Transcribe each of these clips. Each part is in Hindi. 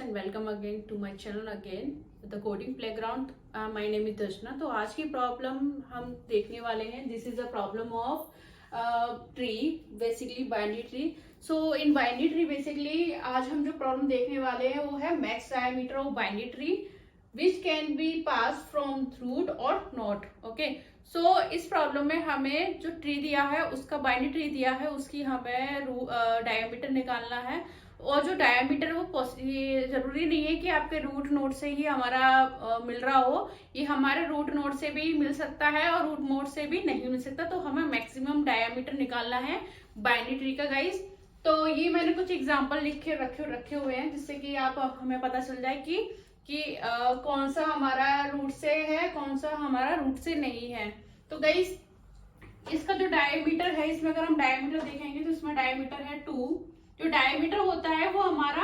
and welcome again to my channel again the coding playground. My name is Darshna. तो आज की प्रॉब्लम हम देखने वाले हैं. This is a problem of tree, basically binary tree. So in binary tree basically आज हम जो प्रॉब्लम देखने वाले हैं वो है max diameter of binary tree which can be pass from root or not. Okay, so इस प्रॉब्लम में हमें जो ट्री दिया है उसका बाइनरी ट्री दिया है उसकी हमें डायमीटर निकालना है. और जो डायमीटर वो ये जरूरी नहीं है कि आपके रूट नोड से ही हमारा मिल रहा हो, ये हमारे रूट नोड से भी मिल सकता है और रूट नोड से भी नहीं मिल सकता. तो हमें मैक्सिमम डायमीटर निकालना है बाइनरी ट्री का गाइस. तो ये मैंने कुछ एग्जांपल लिख के रखे हुए हैं जिससे कि आप हमें पता चल जाए कि कौन सा हमारा रूट से है, कौन सा हमारा रूट से नहीं है. तो गाइस इसका जो डायमीटर है, इसमें अगर हम डायमीटर देखेंगे तो इसमें डायमीटर है 2. जो डायमीटर होता है वो हमारा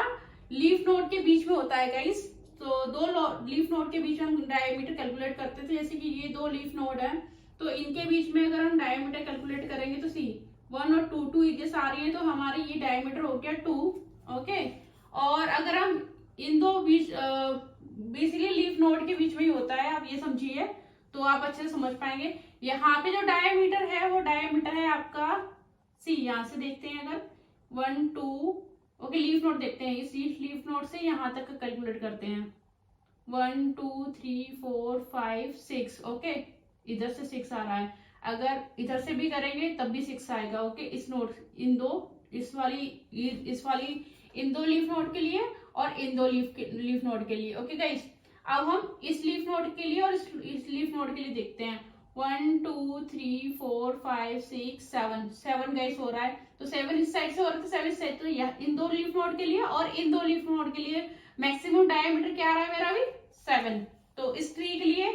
लीफ नोड के बीच में होता है गाइस. तो दो लीफ नोड के बीच में हम डायमीटर कैलकुलेट करते थे. जैसे कि ये दो लीफ नोड है तो इनके बीच में अगर हम डायमीटर कैलकुलेट करेंगे तो सी 1 और 2 इधर आ रही है तो हमारे ये डायमीटर हो गया 2. ओके, और अगर हम इन दो बीच बेसिकली लीफ नोड के बीच में ही होता है, आप ये समझिए तो आप अच्छे से समझ पाएंगे. यहाँ पे जो डायमीटर है वो डायमीटर है आपका सी. यहाँ से देखते हैं अगर 1 2 ओके, लीफ नोड देखते हैं. इस लीफ नोड से यहाँ तक कैलकुलेट करते हैं. 1 2 3 4 5 6. ओके, इधर से 6 आ रहा है. अगर इधर से भी करेंगे तब भी 6 आएगा. ओके, इस नोड इस वाली इन दो लीफ नोड के लिए और इन दो लीफ नोड के लिए. ओके गाइस, अब हम इस लीफ नोड के लिए और इस लीफ नोड के लिए देखते हैं. 1 2 3 4 5 6 7 गाइस हो रहा है. तो 7 इस साइड से और 7 इस साइड. तो इन दो लीफ नोड के लिए और इन दो लीफ नोड के लिए मैक्सिमम डायमीटर क्या आ रहा है मेरा भी 7. तो इस ट्री के लिए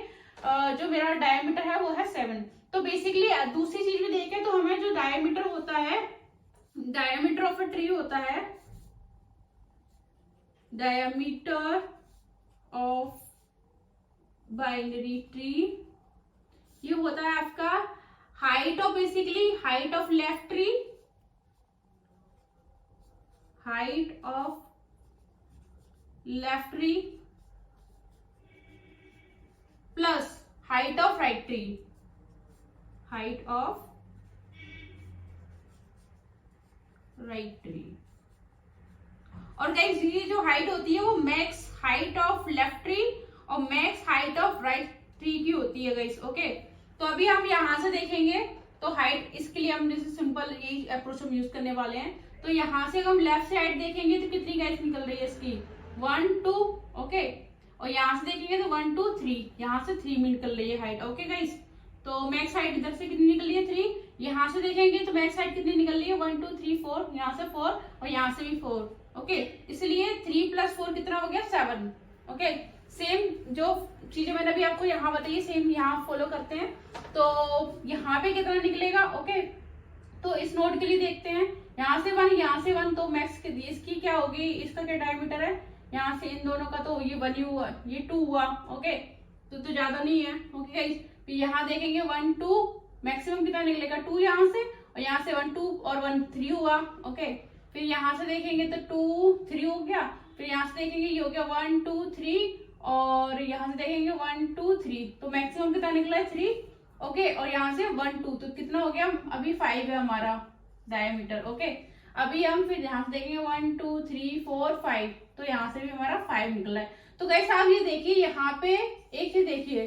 जो मेरा डायमीटर है वो है 7. तो बेसिकली दूसरी चीज भी देखें तो हमें जो डायमीटर होता है, डायमीटर ऑफ अ ट्री होता है, डायमीटर ऑफ बाइनरी ट्री ये होता है आपका height of basically height of left tree, height of left tree plus height of right tree, height of right tree. और गाइस ये जो हाइट होती है वो max height of left tree और max height of right tree की होती है गाइस. ओके, तो अभी हम यहां से देखेंगे तो हाइट, इसके लिए हम जैसे सिंपल यही अप्रोच हम यूज करने वाले हैं. तो यहां से हम लेफ्ट से हाइट देखेंगे तो कितनी गाइस निकल रही है इसकी 1 2. ओके, और यहां से देखेंगे तो 1 2 3, यहां से 3 में निकल रही है हाइट. ओके गाइस, तो मैक्स हाइट इधर से कितनी निकल रही है 3. यहाँ से देखेंगे तो मैक्स हाइट कितनी निकल रही है 1 2 3 4, यहाँ से 4 और यहाँ से भी 4. ओके, इसलिए 3 + 4 कितना हो गया 7. ओके, सेम जो चीजें मैंने अभी आपको यहाँ बताई सेम यहाँ फॉलो करते हैं. तो यहाँ पे कितना निकलेगा. ओके, तो इस नोड के लिए देखते हैं. यहाँ से 1 यहाँ से 1, तो मैक्स इसकी क्या होगी, इसका क्या डायमीटर है. यहाँ से इन दोनों का तो ये 1 ही हुआ, ये 2 हुआ. ओके, तो ज्यादा नहीं है. ओके गाइस, फिर यहाँ देखेंगे 1 2 मैक्सिमम कितना निकलेगा 2 यहाँ से, और यहाँ से 1 2 और 1 3 हुआ. ओके, फिर यहाँ से देखेंगे तो 2 3 हो गया. फिर यहाँ से देखेंगे ये हो गया 1 2 3 और यहाँ से देखेंगे 1 2 3, तो मैक्सिमम कितना निकला है 3. ओके, और यहाँ से 1 2, तो कितना हो गया अभी 5 है हमारा डायमीटर. ओके, अभी हम फिर यहाँ से देखेंगे 1 2 3 4 5, तो यहाँ से भी हमारा 5 निकला है. तो गाइस आप ये देखिए यहाँ पे एक चीज देखिए,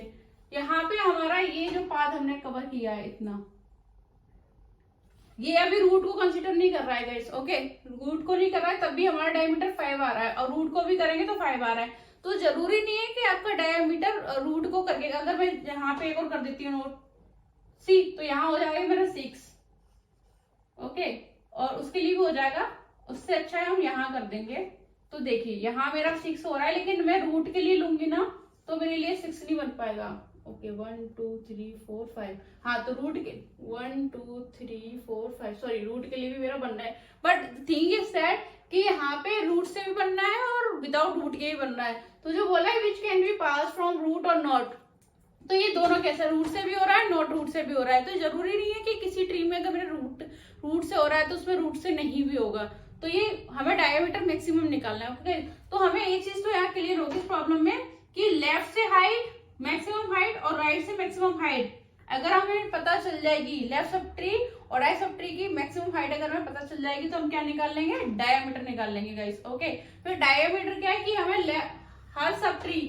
यहाँ पे हमारा ये जो पाथ हमने कवर किया है इतना, ये अभी रूट को कंसीडर नहीं कर रहा है गाइस. ओके, रूट को नहीं कर रहा है तब भी हमारा डायमीटर 5 आ रहा है, और रूट को भी करेंगे तो 5 आ रहा है. तो जरूरी नहीं है कि आपका डायमीटर रूट को करके, अगर मैं यहाँ पे एक और कर देती हूँ नोट सी, तो यहाँ हो जाएगा मेरा 6. ओके, और उसके लिए भी हो जाएगा. उससे अच्छा है हम यहाँ कर देंगे. तो देखिए यहाँ मेरा 6 हो रहा है, लेकिन मैं रूट के लिए लूंगी ना तो मेरे लिए 6 नहीं बन पाएगा. ओके, 1 2 3 4 5, हाँ तो रूट के 1 2 3 4 5, सॉरी रूट के लिए भी मेरा बनना है. बट थिंग इज दैट कि यहाँ पे रूट से भी बनना है और विदाउट रूट के भी बनना है. तो जो बोला है which can be pass from root or not, तो ये दोनों कैसे, रूट से भी हो रहा है नॉट रूट से भी हो रहा है. तो जरूरी नहीं है कि किसी ट्री में अगर मेरा रूट से हो रहा है तो उसमें रूट से नहीं भी होगा. तो ये हमें डायमीटर मैक्सिमम निकालना है। ओके, तो हमें एक चीज तो यहाँ क्लियर होगी इस प्रॉब्लम में कि लेफ्ट से हाइट मैक्सिमम हाइट और राइट से मैक्सिमम हाइट अगर हमें पता चल जाएगी, लेफ्ट सब ट्री और राइट सब ट्री की मैक्सिमम हाइट अगर हमें पता चल जाएगी तो हम क्या निकाल लेंगे, डायमीटर निकाल लेंगे गाइस। ओके, फिर डायमीटर क्या है कि हमें हर सब ट्री,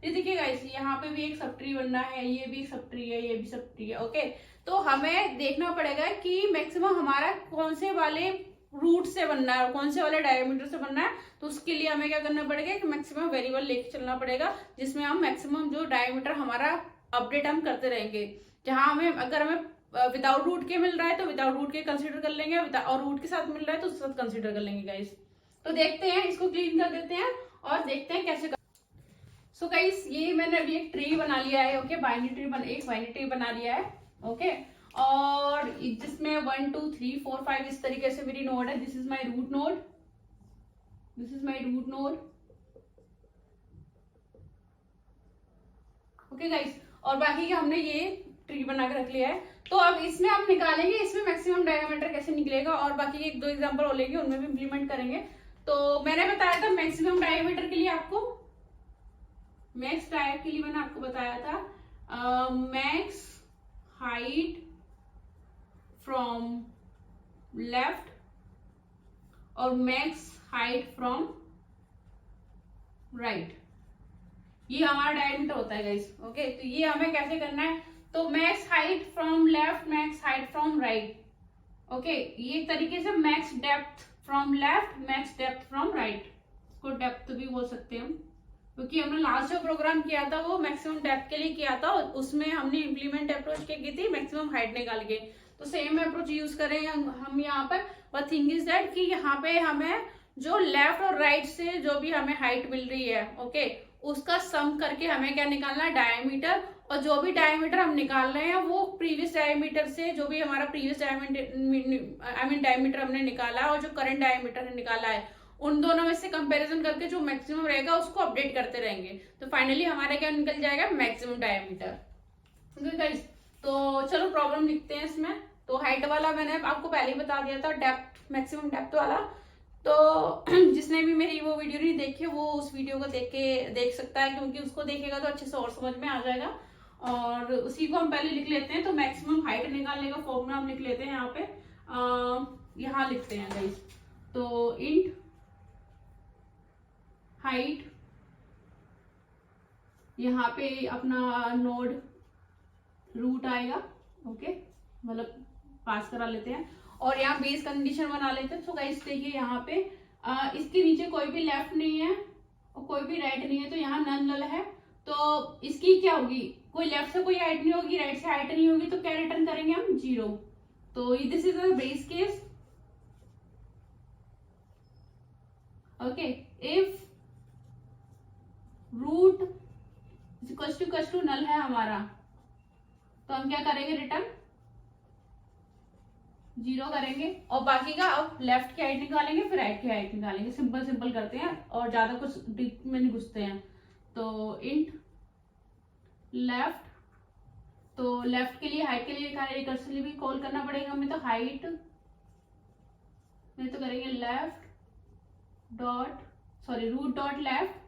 ये देखिए गाइस यहाँ पे भी एक सब ट्री बनना है, ये भी सब ट्री है, ये भी सब ट्री है। ओके, तो हमें देखना पड़ेगा कि मैक्सिमम हमारा कौन से वाले रूट से बनना है और कौन से वाले डायमीटर से बनना है। तो उसके लिए हमें क्या करना पड़ेगा, कि मैक्सिमम वेरिएबल लेके चलना पड़ेगा जिसमें हम मैक्सिमम जो डायमीटर हमारा अपडेट हम करते रहेंगे। जहां हमें अगर हमें विदाउट रूट के मिल रहा है तो विदाउट रूट के कंसीडर कर लेंगे, और रूट के साथ मिल रहा है तो उसके साथ कंसीडर कर लेंगे गाइस। तो देखते हैं, इसको क्लीन कर देते हैं और देखते हैं कैसे। सो गाइस ये मैंने अभी एक ट्री बना लिया है। ओके, बाइनरी ट्री एक बाइनरी ट्री बना लिया है। ओके, और जिसमें 1 2 3 4 5 इस तरीके से मेरी नोड है। This is my root node, this is my root node. Okay guys, और बाकी का हमने ये ट्री बना के रख लिया है। तो अब इसमें हम निकालेंगे इसमें मैक्सिमम डायमीटर कैसे निकलेगा, और बाकी एक दो एग्जांपल और लेंगे, उनमें भी इंप्लीमेंट करेंगे। तो मैंने बताया था मैक्सिमम डायमीटर के लिए आपको, मैक्स डायमीटर के लिए मैंने आपको बताया था मैक्स हाइट फ्रॉम लेफ्ट और मैक्स हाइट फ्रॉम राइट, ये हमारा डायमीटर होता है गाइस। ओके, तो ये हमें कैसे करना है, तो max height from left max height from right. Okay, ये एक तरीके से max depth from left max depth from right, इसको डेप्थ भी बोल सकते हैं हम, क्योंकि हमने लास्ट जो प्रोग्राम किया था वो मैक्सिमम डेप्थ के लिए किया था, उसमें हमने इम्प्लीमेंट अप्रोच क्या की थी, मैक्सिमम हाइट निकाल के। तो सेम अप्रोच यूज करेंगे हम यहाँ पर। बट थिंग इज दैट कि यहाँ पे हमें जो लेफ्ट और राइट से जो भी हमें हाइट मिल रही है, ओके, उसका सम करके हमें क्या निकालना है, डायमीटर। और जो भी डायमीटर हम निकाल रहे हैं वो प्रीवियस डायमीटर से, जो भी हमारा प्रीवियस डायमीटर हमने निकाला और जो करंट डायमीटर निकाला है, उन दोनों में से कंपैरिजन करके जो मैक्सिमम रहेगा उसको अपडेट करते रहेंगे। तो फाइनली हमारा क्या निकल जाएगा, मैक्सिमम डायमीटर। गाइस, तो चलो प्रॉब्लम लिखते हैं इसमें। तो हाइट वाला मैंने आपको पहले ही बता दिया था, डेप्थ मैक्सिमम डेप्थ वाला। तो जिसने भी मेरी वो वीडियो नहीं देखी वो उस वीडियो को देख सकता है, क्योंकि उसको देखेगा तो अच्छे से और समझ में आ जाएगा। और उसी को हम पहले लिख लेते हैं। तो मैक्सिमम हाइट निकालने का फॉर्मूला हम लिख लेते हैं यहाँ पे, यहाँ लिखते हैं गाइस। तो इंट हाइट, यहाँ पे अपना नोड रूट आएगा। ओके, मतलब पास करा लेते हैं और यहाँ बेस कंडीशन बना लेते हैं। तो गाइस देखिए यहाँ पे इसके नीचे कोई भी लेफ्ट नहीं है और कोई भी राइट नहीं है, तो यहाँ नन नल है। तो इसकी क्या होगी, कोई लेफ्ट से कोई हाइट नहीं होगी, राइट से हाइट नहीं होगी, तो क्या रिटर्न करेंगे हम, 0। तो this is a base case. Okay, if root equal to null है हमारा, तो हम क्या करेंगे, रिटर्न 0 करेंगे। और बाकी का अब लेफ्ट की हाइट निकालेंगे फिर राइट की हाइट निकालेंगे। सिंपल सिंपल करते हैं और ज्यादा कुछ डीप में नहीं घुसते हैं। तो इंट लेफ्ट, तो लेफ्ट के लिए हाइट के लिए रिकर्सिवली भी कॉल करना पड़ेगा हमें। तो हाइट तो करेंगे left dot root dot left,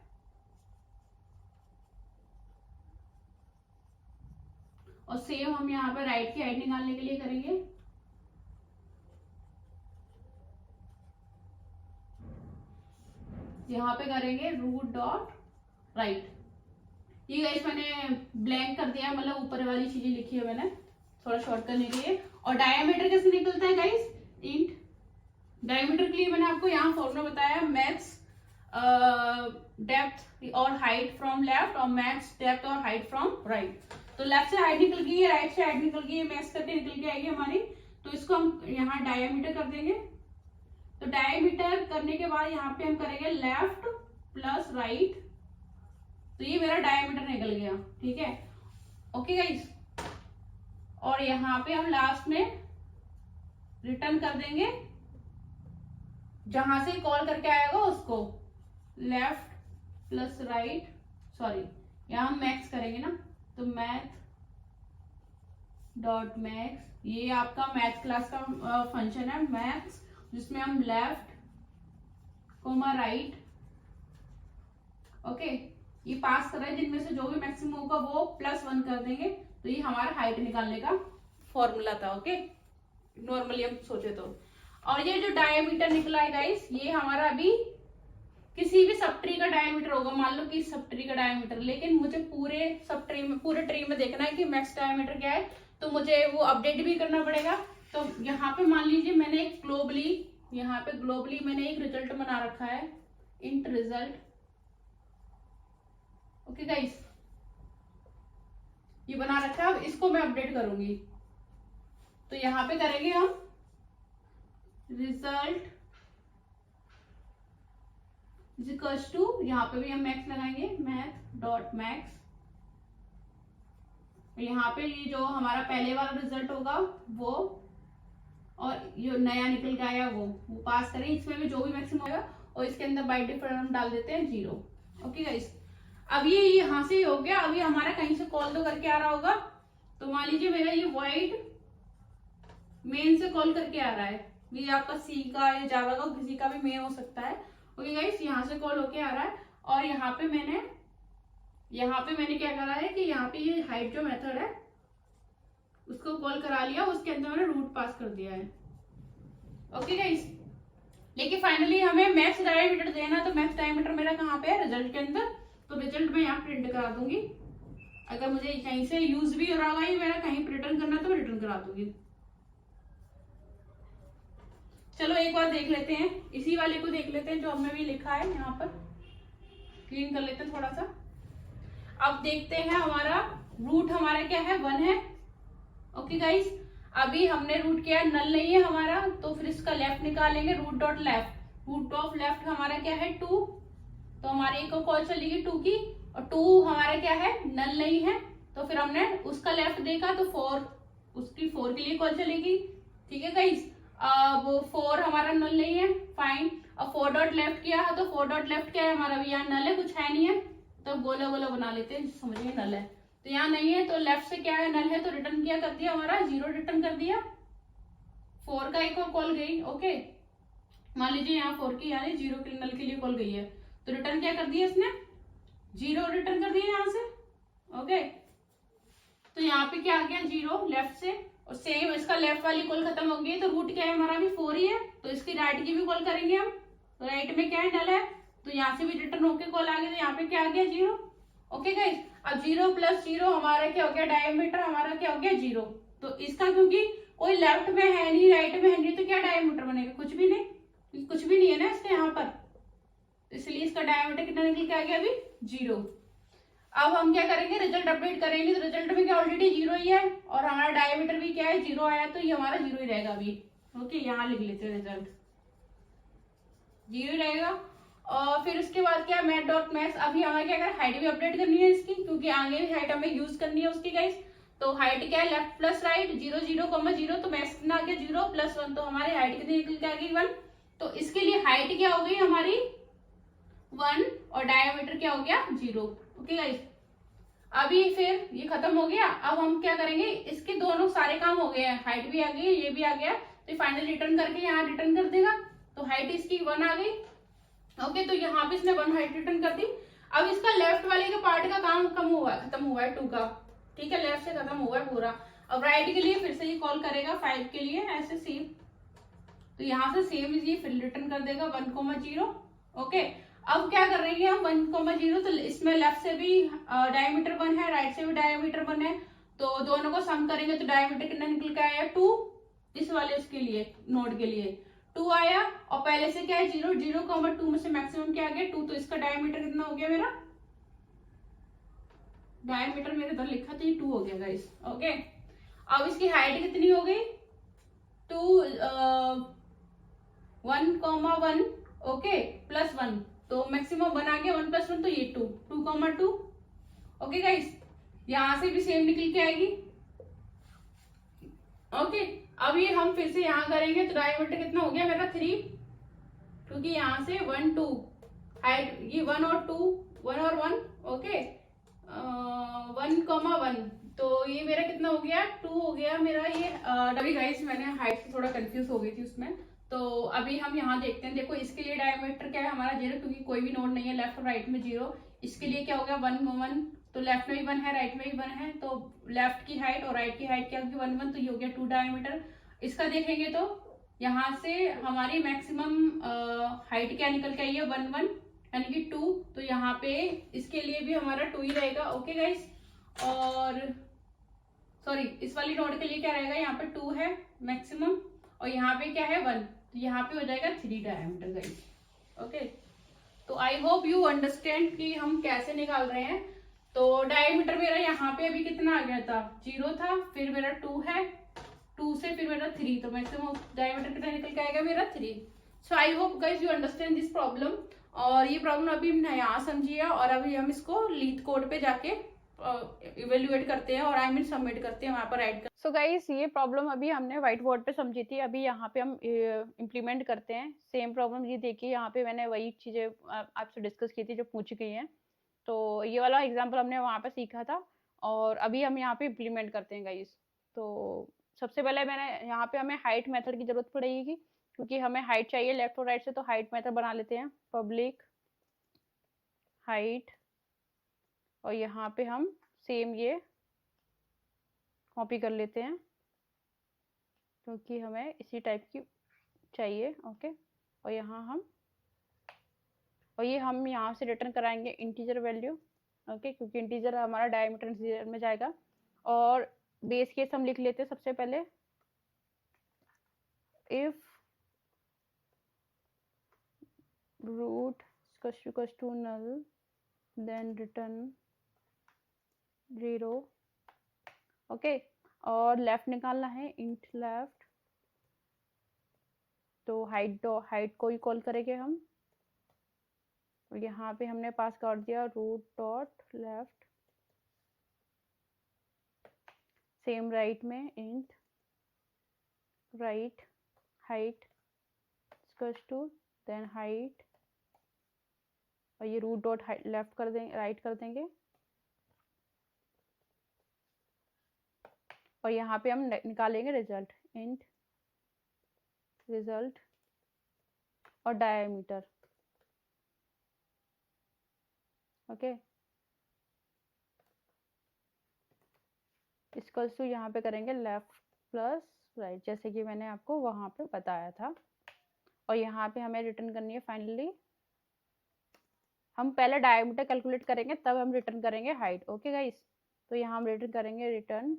और सेम हम यहाँ पे राइट की हाइट निकालने के लिए करेंगे। यहाँ पे करेंगे रूट डॉट राइट। ये गाइस मैंने ब्लैंक कर दिया, मतलब ऊपर वाली चीजें लिखी है मैंने थोड़ा शॉर्ट करने के लिए। और डायमीटर कैसे निकलता है गाइस, इंट डायमीटर के लिए मैंने आपको यहाँ फॉर्मूला बताया, मैक्स डेप्थ और हाइट फ्रॉम लेफ्ट और मैक्स डेप्थ और हाइट फ्रॉम राइट। तो लेफ्ट से हाइट निकल गई है, राइट से हाइट निकल गई है, मैक्स करके निकल के आएगी हमारी। तो इसको हम यहाँ डायमीटर कर देंगे। तो डायमीटर करने के बाद यहाँ पे हम करेंगे लेफ्ट प्लस राइट, तो ये मेरा डायमीटर निकल गया। ठीक है, ओके गाइस। और यहाँ पे हम लास्ट में रिटर्न कर देंगे, जहां से कॉल करके आएगा उसको, लेफ्ट प्लस राइट, सॉरी यहाँ हम मैक्स करेंगे ना, तो मैथ डॉट मैक्स, ये आपका मैथ क्लास का फंक्शन है मैक्स, जिसमें हम लेफ्ट कोमा राइट। ओके, ये पास कर रहा है, जिनमें से जो भी मैक्सिमम होगा वो +1 कर देंगे। तो ये हमारा हाइट निकालने का फॉर्मूला था। ओके, नॉर्मली हम सोचे तो। और ये जो डायमीटर निकला है गाइस, ये हमारा अभी किसी भी सब ट्री का डायमीटर होगा। मान लो कि सब ट्री का डायमीटर, लेकिन मुझे पूरे सब ट्री में, पूरे ट्री में देखना है कि मैक्स डायमीटर क्या है, तो मुझे वो अपडेट भी करना पड़ेगा। तो यहाँ पे मान लीजिए मैंने एक ग्लोबली, यहाँ पे ग्लोबली मैंने एक रिजल्ट बना रखा है, इंट रिजल्ट। ओके गाइस, ये बना रखा है। अब इसको मैं अपडेट करूंगी, तो यहाँ पे करेंगे हम रिजल्ट इज इक्वल्स टू, यहाँ पे भी हम मैक्स लगाएंगे, मैथ डॉट मैक्स। यहाँ पे ये जो हमारा पहले वाला रिजल्ट होगा वो, और जो नया निकल के आया वो पास करें। इसमें भी जो भी मैक्सिमम होगा, और इसके अंदर बाय डिफॉल्ट हम डाल देते हैं 0। ओके गाइस, अब ये यहाँ से हो गया। अभी हमारा कहीं से कॉल तो करके आ रहा होगा, तो मान लीजिए मेरा ये void मेन से कॉल करके आ रहा है। ये आपका सी का या जावा का किसी का भी मेन हो सकता है। ओके गाइस, यहाँ से कॉल होके आ रहा है, और यहाँ पे मैंने क्या करा है कि यहाँ पे ये हाइट जो मेथड है उसको कॉल करा लिया, उसके अंदर मैंने रूट पास कर दिया है। ओके गाइस, लेकिन फाइनली हमें मैक्स डायमीटर देना, तो मैक्स डायमीटर मेरा कहाँ पे है, रिजल्ट के अंदर। तो रिजल्ट मैं यहाँ प्रिंट करा दूंगी। अगर मुझे कहीं से यूज भी हो रहा होगा ये मेरा, कहीं रिटर्न करना तो मैं रिटर्न करा दूंगी। चलो एक बार देख लेते हैं, इसी वाले को देख लेते हैं जो हमने भी लिखा है। यहाँ पर क्लीन कर लेते हैं थोड़ा सा। अब देखते हैं हमारा रूट हमारा क्या है, 1 है। ओके गाइस, अभी हमने रूट किया, नल नहीं है हमारा, तो फिर इसका लेफ्ट निकालेंगे, root dot left. Root of left हमारा क्या है 2, तो हमारी एक कॉल चलेगी 2 की, और 2 हमारा क्या है, नल नहीं है, तो फिर हमने उसका लेफ्ट देखा तो 4, उसकी 4 के लिए कॉल चलेगी। ठीक है गाइस, अब 4 हमारा नल नहीं है, फाइन। अब 4 डॉट लेफ्ट किया है, तो 4 डॉट लेफ्ट क्या है हमारा, यहाँ नल है, कुछ है नहीं है, तो गोला गोला बना लेते हैं, समझिए नल है। तो यहाँ नहीं है, तो लेफ्ट से क्या है, नल है, तो रिटर्न किया कर दिया हमारा 0 रिटर्न कर दिया। 4 का एक और कॉल गई। ओके, मान लीजिए यहाँ 4 की यानी 0 के नल के लिए कॉल गई है, तो रिटर्न क्या कर दिया इसने, 0 रिटर्न कर दिया यहाँ से। ओके, तो यहाँ पे क्या आ गया 0 लेफ्ट से, और सेम इसका लेफ्ट वाली कॉल खत्म हो गई, तो रूट क्या है हमारा भी 4 ही है, तो इसकी राइट की भी कॉल करेंगे हम। तो राइट में क्या है, नल है, तो यहाँ से भी रिटर्न होके कॉल आ गया, तो यहाँ पे क्या आ गया 0। ओके गाइस, अब 0 + 0 हमारा क्या हो गया, डायमीटर हमारा क्या हो गया 0। तो इसका क्योंकि कोई लेफ्ट में है नहीं, राइट में है नहीं, तो क्या डायमीटर बनेगा, कुछ भी नहीं, कुछ भी नहीं है ना इसके यहाँ पर, इसलिए इसका डायमीटर कितना निकल के आ गया अभी 0। अब हम क्या करेंगे, रिजल्ट अपडेट करेंगे, तो रिजल्ट में क्या ऑलरेडी 0 ही है, और हमारा डायमीटर भी क्या है 0 आया, तो ये हमारा 0 ही रहेगा अभी। ओके, यहाँ लिख लेते हैं रिजल्ट 0 ही रहेगा। और फिर उसके बाद क्या, मैथ डॉट मैक्स। अभी हमें क्या करें, हाइट भी अपडेट करनी है इसकी, क्योंकि आगे भी हाइट हमें यूज करनी है उसकी गाइस। तो हाइट क्या है, लेफ्ट प्लस राइट 0 0 0, तो मैक्स कितना आ गया 0 + 1, तो हमारी हाइट कितनी निकल के आ गई 1। तो इसके लिए हाइट क्या हो गई हमारी 1, और डायमीटर क्या हो गया 0। ओके गाइस, अभी फिर ये खत्म हो गया। अब हम क्या करेंगे, इसके दोनों सारे काम हो गए हैं, हाइट भी आ गई है, ये भी आ गया, तो फाइनल रिटर्न करके यहाँ रिटर्न कर देगा, तो हाइट इसकी 1 आ गई। ओके, तो यहाँ पे इसने 1 हाइट रिटर्न कर दी। अब इसका लेफ्ट वाले के पार्ट का काम खत्म हुआ है 2 का। ठीक है, लेफ्ट से खत्म हुआ है पूरा। अब राइट के लिए फिर से ये कॉल करेगा 5 के लिए, ऐसे सेम, तो यहाँ से सेम ये फिर रिटर्न कर देगा 1, 0। ओके, अब क्या कर रही है हम 1, 0, तो इसमें लेफ्ट से भी डायमीटर 1 है, राइट से भी डायमीटर 1 है, तो दोनों को सम करेंगे तो डायमीटर कितना निकल के आया 2। इस वाले उसके लिए नोड के लिए 2 आया, और पहले से क्या है 0 0, 2 में से मैक्सिमम क्या आ गया 2, तो इसका डायमीटर कितना हो गया, मेरा डायमीटर मेरे इधर लिखा था 2 हो गया गाइस। ओके, अब इसकी हाइट कितनी हो गई 2 1, 1 ओके +1, तो मैक्सिमम 1 आ गया, 1 + 1 तो ये 2 2, 2। ओके गाइस, यहां से भी सेम निकल के आएगी। ओके, अभी हम फिर से यहाँ करेंगे, तो डायमीटर कितना हो गया मेरा 3, क्योंकि यहाँ से 1 2 हाइट, ये 1 और 2 1 और 1। ओके, 1, 1, तो ये मेरा कितना हो गया 2 हो गया मेरा ये। अभी गाइस मैंने हाइट से थोड़ा कंफ्यूज हो गई थी उसमें, तो अभी हम यहाँ देखते हैं, देखो इसके लिए डायमीटर क्या है हमारा 0, क्योंकि कोई भी नोड नहीं है लेफ्ट और राइट में 0। इसके लिए क्या हो गया 1 1, तो लेफ्ट में भी 1 है राइट में भी 1 है, तो लेफ्ट की हाइट और राइट की हाइट क्या होगी 1 1, तो ये हो गया 2 डायमीटर। इसका देखेंगे तो यहाँ से हमारी मैक्सिमम हाइट क्या निकल के आई है 1 1 यानी कि 2, तो यहाँ पे इसके लिए भी हमारा 2 ही रहेगा। ओके गाइस, और सॉरी इस वाली नोड के लिए क्या रहेगा, यहाँ पे 2 है मैक्सिमम और यहाँ पे क्या है 1, तो यहाँ पे हो जाएगा 3 डायमीटर गाइस। ओके, तो आई होप यू अंडरस्टैंड कि हम कैसे निकाल रहे हैं। तो डायमीटर मेरा यहाँ पे अभी कितना आ गया था 0 था, फिर मेरा 2 है, 2 से फिर मेरा 3, तो मैक्सिमम डायमीटर कितना निकल के आएगा मेरा 3। So I hope guys you understand this problem. और ये प्रॉब्लम अभी हमने यहाँ समझी है और अभी हम इसको लीथ कोड पे जाके इवेल्युएट करते हैं और आई मीन सबमिट करते हैं वहां पर राइट कर। सो गाइस ये प्रॉब्लम अभी हमने व्हाइट बोर्ड पे समझी थी, अभी यहाँ पे हम इम्प्लीमेंट करते हैं सेम प्रॉब्लम। ये देखिए यहाँ पे मैंने वही चीजें आपसे डिस्कस की थी जो पूछी गई हैं, तो ये वाला एग्जाम्पल हमने वहाँ पे सीखा था और अभी हम यहाँ पे इम्प्लीमेंट करते हैं गाइस। तो सबसे पहले मैंने यहाँ पे हमें हाइट मेथड की जरूरत पड़ेगी, क्योंकि हमें हाइट चाहिए लेफ्ट और राइट से, तो हाइट मेथड बना लेते हैं पब्लिक हाइट, और यहाँ पे हम सेम ये कॉपी कर लेते हैं क्योंकि हमें इसी टाइप की चाहिए। ओके, और ये हम यहाँ से रिटर्न कराएंगे इंटीजर वैल्यू। ओके, क्योंकि इंटीजर हमारा डायमीटर इंटीजर में जाएगा। और बेस केस हम लिख लेते हैं सबसे पहले, if root equals to null then return 0। Okay, और लेफ्ट निकालना है इंट लेफ्ट, तो हाइट को ही कॉल करेंगे हम। यहाँ पे हमने पास कर दिया root dot left, same right में int right height equals to then height, और ये रूट डॉट लेफ्ट कर देंगे, राइट कर देंगे, और यहाँ पे हम निकालेंगे रिजल्ट इंट रिजल्ट और डायमीटर। ओके, इक्वल्स टू यहाँ पे करेंगे लेफ्ट प्लस राइट, जैसे कि मैंने आपको वहां पे बताया था। और यहाँ पे हमें रिटर्न करनी है फाइनली, हम पहले डायमीटर कैलकुलेट करेंगे तब हम रिटर्न करेंगे हाइट। ओके गाइस, तो यहाँ हम रिटर्न करेंगे रिटर्न,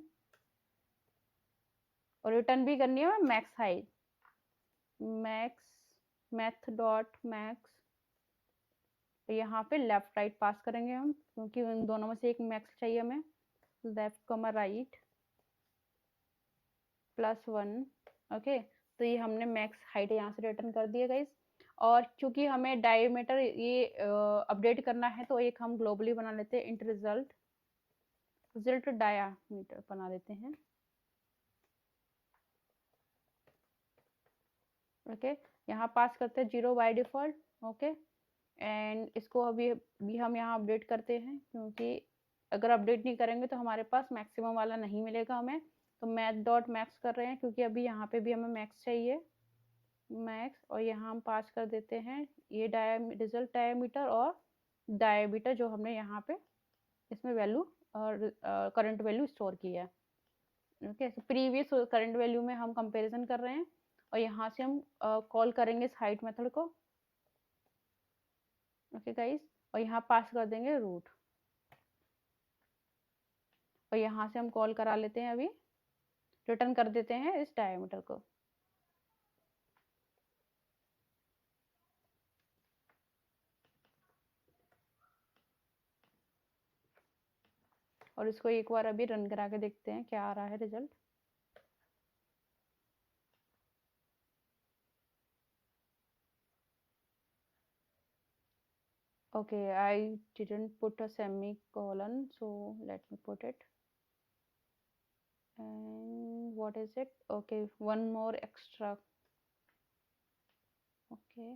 और रिटर्न भी करनी है max height, max math dot max, तो यहाँ पे लेफ्ट राइट पास करेंगे हम, क्योंकि उन दोनों में से एक मैक्स चाहिए हमें, लेफ्ट कॉमा राइट +1। ओके, तो ये हमने मैक्स हाइट यहाँ से रिटर्न कर दिया गाइस। और चूंकि हमें डायमीटर ये अपडेट करना है, तो एक हम ग्लोबली बना लेते हैं इंट रिजल्ट डायमीटर बना लेते हैं। ओके, यहाँ पास करते हैं 0 बाय डिफॉल्ट। ओके, एंड इसको अभी भी हम यहाँ अपडेट करते हैं, क्योंकि अगर अपडेट नहीं करेंगे तो हमारे पास मैक्सिमम वाला नहीं मिलेगा हमें। तो मैथ डॉट मैक्स कर रहे हैं, क्योंकि अभी यहाँ पे भी हमें मैक्स चाहिए, मैक्स, और यहाँ हम पास कर देते हैं ये रिजल्ट डायमीटर और डायमीटर जो हमने यहाँ पे इसमें वैल्यू और करंट वैल्यू स्टोर की है। ओके, तो प्रीवियस करंट वैल्यू में हम कंपैरिजन कर रहे हैं, और यहाँ से हम कॉल करेंगे इस हाइट मेथड को। ओके गाइस, और यहाँ पास कर देंगे रूट, और यहाँ से हम कॉल करा लेते हैं, अभी रिटर्न कर देते हैं इस डायमीटर को। और इसको एक बार अभी रन करा के देखते हैं क्या आ रहा है result. Okay, I didn't put a semicolon, so let me put it. And what is it? Okay, one more extra. Okay,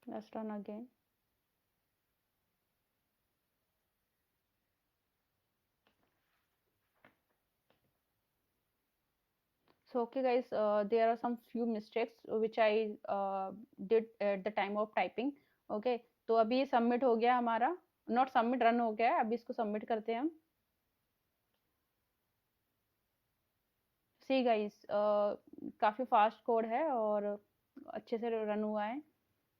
let's run again. So okay guys, there are some few mistakes which I did at the time of typing. Okay, तो अभी ये सबमिट हो गया हमारा, नॉट सबमिट, रन हो गया है, अभी इसको सबमिट करते हैं हम। सी गाइस, काफी फास्ट कोड है और अच्छे से रन हुआ है।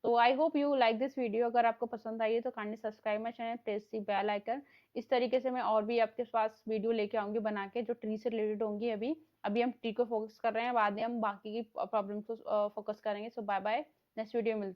तो I hope you like this video. अगर आपको पसंद आई है तो kindly subscribe my channel, press the bell icon. इस तरीके से मैं और भी आपके पास वीडियो लेके आऊंगी बना के, जो ट्री से रिलेटेड होंगी। अभी अभी हम ट्री को फोकस कर रहे हैं, बाद में हम बाकी की प्रॉब्लम को फोकस करेंगे। सो बाय बाय, नेक्स्ट वीडियो मिलते हैं।